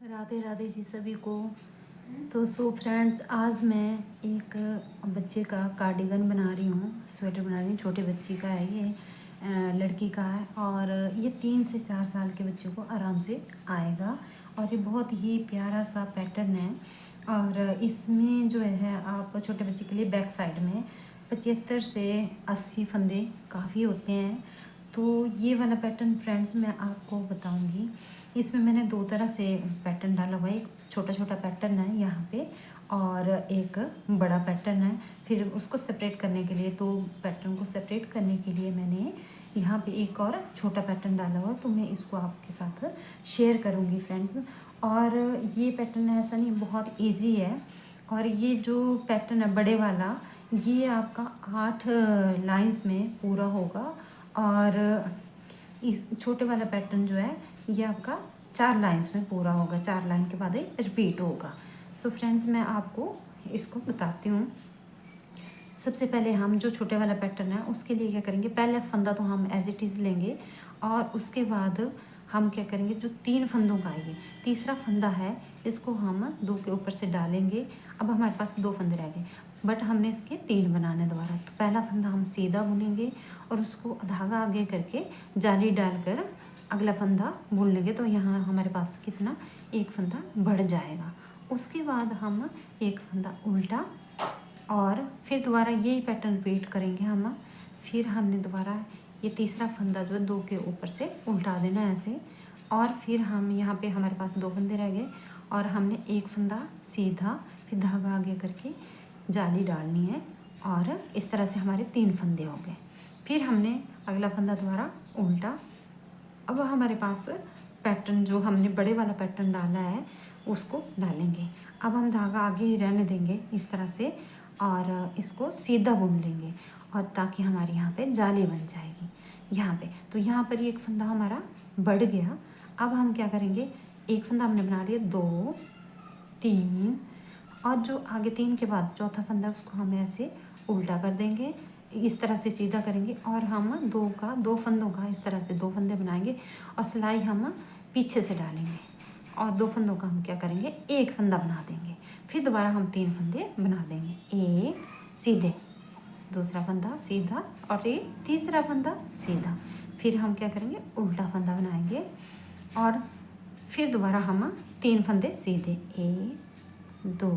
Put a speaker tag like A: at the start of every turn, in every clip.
A: राधे राधे जी सभी को। तो सो फ्रेंड्स, आज मैं एक बच्चे का कार्डिगन बना रही हूँ, स्वेटर बना रही हूँ। छोटे बच्ची का है ये, लड़की का है और ये 3 से 4 साल के बच्चों को आराम से आएगा। और ये बहुत ही प्यारा सा पैटर्न है। और इसमें जो है आप छोटे बच्चे के लिए बैक साइड में 75 से 80 फंदे काफ़ी होते हैं। तो ये वाला पैटर्न फ्रेंड्स मैं आपको बताऊंगी। इसमें मैंने 2 तरह से पैटर्न डाला हुआ है। एक छोटा छोटा पैटर्न है यहाँ पे और एक बड़ा पैटर्न है। फिर उसको सेपरेट करने के लिए, तो पैटर्न को सेपरेट करने के लिए मैंने यहाँ पे एक और छोटा पैटर्न डाला हुआ, तो मैं इसको आपके साथ शेयर करूँगी फ्रेंड्स। और ये पैटर्न ऐसा नहीं, बहुत ईजी है। और ये जो पैटर्न है बड़े वाला, ये आपका 8 लाइंस में पूरा होगा। और इस छोटे वाला पैटर्न जो है ये आपका 4 लाइंस में पूरा होगा। 4 लाइन के बाद ये रिपीट होगा। सो फ्रेंड्स, मैं आपको इसको बताती हूँ। सबसे पहले हम जो छोटे वाला पैटर्न है उसके लिए क्या करेंगे, पहले फंदा तो हम एज इट इज़ लेंगे और उसके बाद हम क्या करेंगे, जो 3 फंदों का आएंगे, तीसरा फंदा है इसको हम 2 के ऊपर से डालेंगे। अब हमारे पास 2 फंदे रह गए, बट हमने इसके 3 बनाने दोबारा। तो पहला फंदा हम सीधा बुनेंगे और उसको धागा आगे करके जाली डालकर अगला फंदा बुन लेंगे। तो यहाँ हमारे पास कितना, एक फंदा बढ़ जाएगा। उसके बाद हम एक फंदा उल्टा और फिर दोबारा यही पैटर्न रिपीट करेंगे हम। फिर हमने दोबारा ये तीसरा फंदा जो है 2 के ऊपर से उल्टा देना है ऐसे। और फिर हम यहाँ पे हमारे पास 2 फंदे रह गए और हमने एक फंदा सीधा, फिर धागा आगे करके जाली डालनी है और इस तरह से हमारे 3 फंदे हो गए। फिर हमने अगला फंदा दोबारा उल्टा। अब हमारे पास पैटर्न जो हमने बड़े वाला पैटर्न डाला है उसको डालेंगे। अब हम धागा आगे ही रहने देंगे इस तरह से और इसको सीधा बुन लेंगे, और ताकि हमारे यहाँ पे जाली बन जाएगी यहाँ पे। तो यहाँ पर एक फंदा हमारा बढ़ गया। अब हम क्या करेंगे, एक फंदा हमने बना लिया, 2 3, और जो आगे 3 के बाद चौथा फंदा उसको हम ऐसे उल्टा कर देंगे, इस तरह से सीधा करेंगे और हम 2 फंदों का इस तरह से 2 फंदे बनाएंगे और सिलाई हम पीछे से डालेंगे और 2 फंदों का हम क्या करेंगे, एक फंदा बना देंगे। फिर दोबारा हम 3 फंदे बना देंगे, एक सीधे, दूसरा फंदा सीधा और एक तीसरा फंदा सीधा। फिर हम क्या करेंगे, उल्टा फंदा बनाएंगे और फिर दोबारा हम 3 फंदे सीधे, 1 2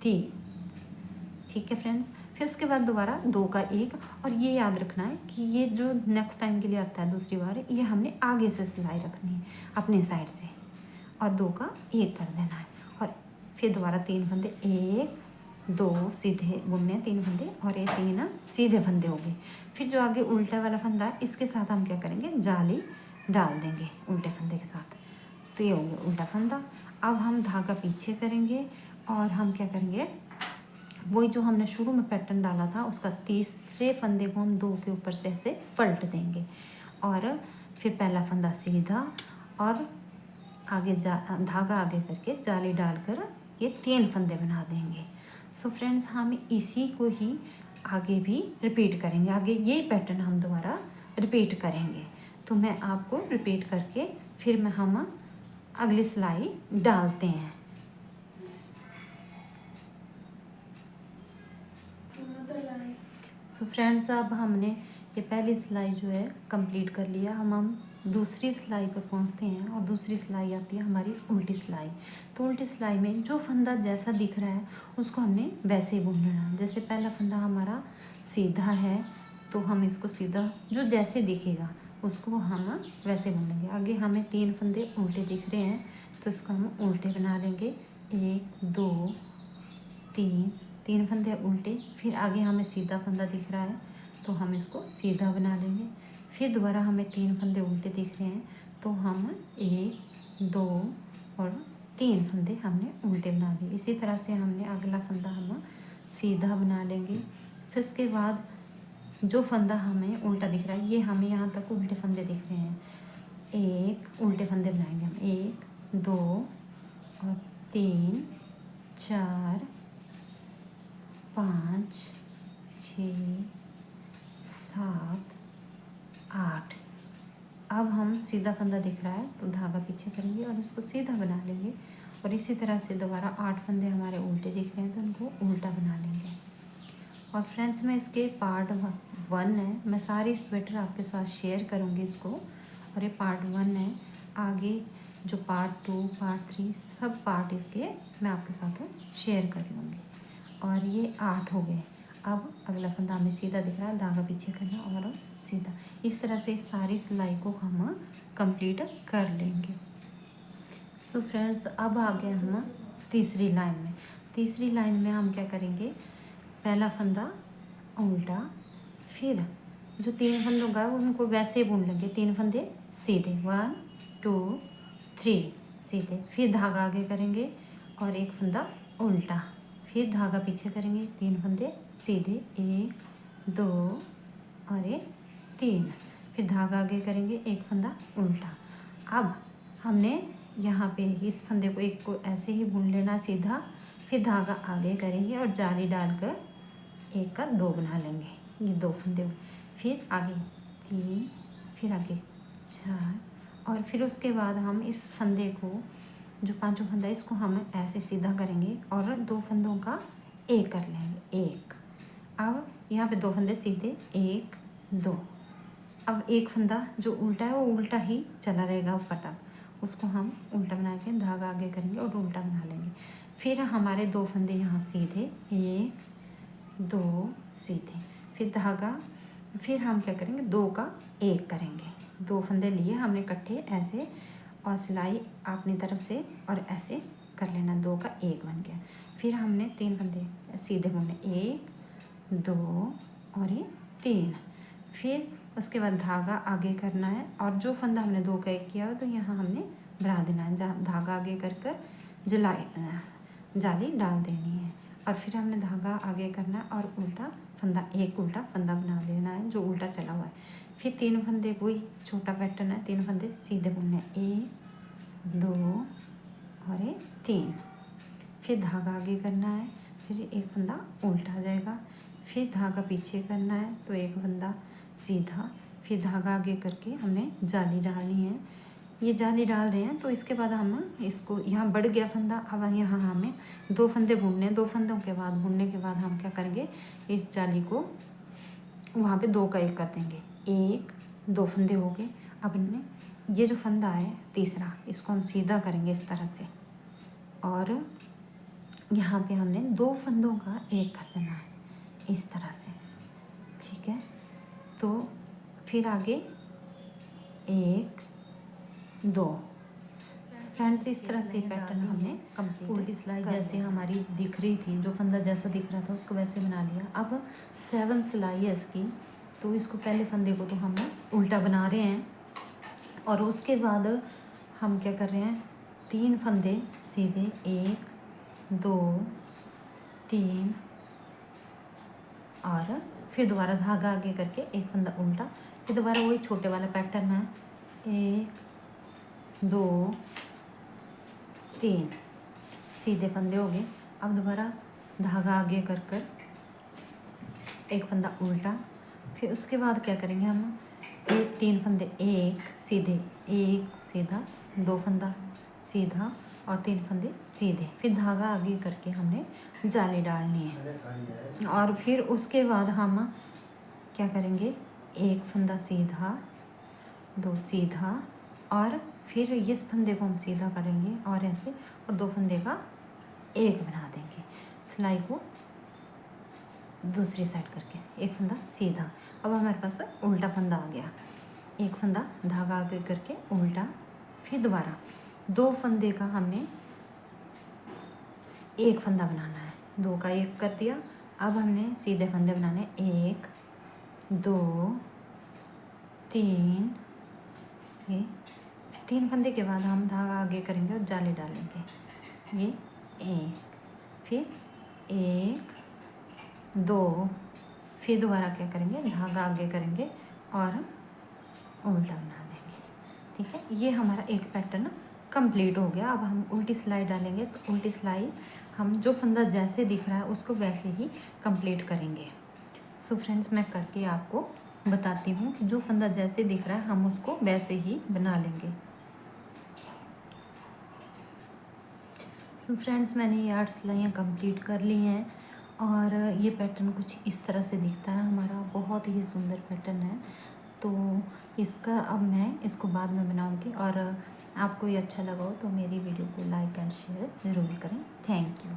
A: 3। ठीक है फ्रेंड्स। फिर उसके बाद दोबारा 2 का 1, और ये याद रखना है कि ये जो नेक्स्ट टाइम के लिए आता है दूसरी बार, ये हमने आगे से सिलाई रखनी है अपने साइड से और 2 का 1 कर देना है। और फिर दोबारा 3 फंदे, 1 2 सीधे बुनने 3 फंदे और ये 3 सीधे फंदे हो गए। फिर जो आगे उल्टा वाला फंदा है इसके साथ हम क्या करेंगे, जाली डाल देंगे उल्टे फंदे के साथ। तो ये हो गया उल्टा फंदा। अब हम धागा पीछे करेंगे और हम क्या करेंगे, वही जो हमने शुरू में पैटर्न डाला था उसका तीसरे फंदे को हम 2 के ऊपर से ऐसे पलट देंगे और फिर पहला फंदा सीधा और आगे धागा आगे करके जाली डालकर ये 3 फंदे बना देंगे। सो फ्रेंड्स, हम इसी को ही आगे भी रिपीट करेंगे। आगे ये पैटर्न हम दोबारा रिपीट करेंगे। तो मैं आपको रिपीट करके फिर हम अगली सिलाई डालते हैं। सो फ्रेंड्स, अब हमने ये पहली सिलाई जो है कंप्लीट कर लिया। हम दूसरी सिलाई पर पहुंचते हैं और दूसरी सिलाई आती है हमारी उल्टी सिलाई। तो उल्टी सिलाई में जो फंदा जैसा दिख रहा है उसको हमने वैसे ही बुनना है। जैसे पहला फंदा हमारा सीधा है तो हम इसको सीधा जो जैसे दिखेगा उसको हम वैसे बुन लेंगे। आगे हमें 3 फंदे उल्टे दिख रहे हैं तो इसको हम उल्टे बना लेंगे, 1 2 3 फंदे उल्टे। फिर आगे हमें सीधा फंदा दिख रहा है तो हम इसको सीधा बना लेंगे। फिर दोबारा हमें 3 फंदे उल्टे दिख रहे हैं तो हम 1 2 और 3 फंदे हमने उल्टे बना दिए। इसी तरह से हमने अगला फंदा हम सीधा बना लेंगे। फिर उसके बाद जो फंदा हमें उल्टा दिख रहा है, ये हमें यहाँ तक उल्टे फंदे दिख रहे हैं, 1 उल्टे फंदे बनाएंगे हम, 1 2 और 3 4 5 6 7 8। अब हम सीधा फंदा दिख रहा है तो धागा पीछे करेंगे और इसको सीधा बना लेंगे। और इसी तरह से दोबारा 8 फंदे हमारे उल्टे दिख रहे हैं तो उनको उल्टा बना लेंगे। और फ्रेंड्स मैं इसके पार्ट 1 है, मैं सारी स्वेटर आपके साथ शेयर करूँगी इसको। और ये पार्ट 1 है, आगे जो पार्ट 2 पार्ट 3 सब पार्ट इसके मैं आपके साथ शेयर कर लूँगी। और ये 8 हो गए। अब अगला फंदा हमें सीधा दिख रहा है, धागा पीछे करना और सीधा। इस तरह से सारी सिलाई को हम कंप्लीट कर लेंगे। सो फ्रेंड्स अब आ गए हम तीसरी लाइन में। तीसरी लाइन में हम क्या करेंगे, पहला फंदा उल्टा, फिर जो 3 फंदों का उनको वैसे ही बुन लेंगे। 3 फंदे सीधे, 1 2 3 सीधे, फिर धागा आगे करेंगे और एक फंदा उल्टा, फिर धागा पीछे करेंगे, 3 फंदे सीधे, 1 2 और 3, फिर धागा आगे करेंगे, एक फंदा उल्टा। अब हमने यहाँ पे इस फंदे को एक को ऐसे ही बुन लेना सीधा, फिर धागा आगे करेंगे और जाली डालकर 1 का 2 बना लेंगे। ये 2 फंदे, फिर आगे 3, फिर आगे 4 और फिर उसके बाद हम इस फंदे को जो 5वां फंदा है इसको हम ऐसे सीधा करेंगे और 2 फंदों का 1 कर लेंगे, 1। अब यहाँ पे 2 फंदे सीधे, 1 2। अब एक फंदा जो उल्टा है वो उल्टा ही चला रहेगा ऊपर तक, उसको हम उल्टा बना के धागा आगे करेंगे और उल्टा बना लेंगे। फिर हमारे 2 फंदे यहाँ सीधे, 1 2 सीधे, फिर धागा, फिर हम क्या करेंगे 2 का 1 करेंगे। 2 फंदे लिए हमने इकट्ठे ऐसे और सिलाई अपनी तरफ से और ऐसे कर लेना, 2 का 1 बन गया। फिर हमने 3 फंदे सीधे बुनने, 1 2 और ये 3, फिर उसके बाद धागा आगे करना है और जो फंदा हमने 2 का 1 किया हो तो यहाँ हमने बढ़ा देना है, धागा आगे कर जाली डाल देनी है। और फिर हमने धागा आगे करना है और उल्टा फंदा, एक उल्टा फंदा बना लेना है जो उल्टा चला हुआ है। फिर 3 फंदे, वही छोटा पैटर्न है, 3 फंदे सीधे बुनने, 1 2 और 3, फिर धागा आगे करना है, फिर एक फंदा उल्टा आ जाएगा, फिर धागा पीछे करना है तो एक फंदा सीधा, फिर धागा आगे करके हमने जाली डालनी है। ये जाली डाल रहे हैं तो इसके बाद हम इसको, यहाँ बढ़ गया फंदा, अब यहाँ हमें 2 फंदे बुनने, 2 फंदों के बाद बुनने के बाद हम क्या करेंगे, इस जाली को वहाँ पे 2 का 1 कर देंगे, 1 2 फंदे हो गए। अब इनमें ये जो फंदा है तीसरा, इसको हम सीधा करेंगे इस तरह से और यहाँ पे हमने 2 फंदों का 1 कर देना है इस तरह से, ठीक है। तो फिर आगे 1 2। फ्रेंड्स इस तरह से पैटर्न हमने कंप्लीट, उल्टी सिलाई जैसे हमारी दिख रही थी, जो फंदा जैसा दिख रहा था उसको वैसे बना लिया। अब 7 सिलाई है इसकी, तो इसको पहले फंदे को तो हम उल्टा बना रहे हैं और उसके बाद हम क्या कर रहे हैं, 3 फंदे सीधे, 1 2 3 और फिर दोबारा धागा आगे करके एक फंदा उल्टा, फिर दोबारा वही छोटे वाला पैटर्न है, 1 2 3 सीधे फंदे हो गए। अब दोबारा धागा आगे कर एक फंदा उल्टा, फिर उसके बाद क्या करेंगे हम, 3 फंदे, 1 सीधे, 1 सीधा, 2 फंदा सीधा और 3 फंदे सीधे, फिर धागा आगे करके हमने जाली डालनी है। और फिर उसके बाद हम क्या करेंगे, 1 फंदा सीधा, 2 सीधा और फिर इस फंदे को हम सीधा करेंगे और ऐसे, और 2 फंदे का 1 बना देंगे, सिलाई को दूसरी साइड करके एक फंदा सीधा। अब हमारे पास उल्टा फंदा आ गया, एक फंदा धागा आगे करके उल्टा, फिर दोबारा 2 फंदे का हमने 1 फंदा बनाना है, 2 का 1 कर दिया। अब हमने सीधे फंदे बनाने, 1 2 3, ये 3 फंदे के बाद हम धागा आगे करेंगे और जाली डालेंगे, ये 1, फिर 1 2, फिर दोबारा क्या करेंगे, धागा आगे करेंगे और उल्टा बना देंगे, ठीक है। ये हमारा एक पैटर्न कंप्लीट हो गया। अब हम उल्टी सिलाई डालेंगे, तो उल्टी सिलाई हम जो फंदा जैसे दिख रहा है उसको वैसे ही कंप्लीट करेंगे। सो फ्रेंड्स मैं करके आपको बताती हूँ कि जो फंदा जैसे दिख रहा है हम उसको वैसे ही बना लेंगे। सो फ्रेंड्स, मैंने ये 8 सिलाइयाँ कंप्लीट कर ली हैं और ये पैटर्न कुछ इस तरह से दिखता है हमारा। बहुत ही सुंदर पैटर्न है। तो इसका अब मैं इसको बाद में बनाऊंगी, और आपको ये अच्छा लगा हो तो मेरी वीडियो को लाइक एंड शेयर ज़रूर करें। Thank you.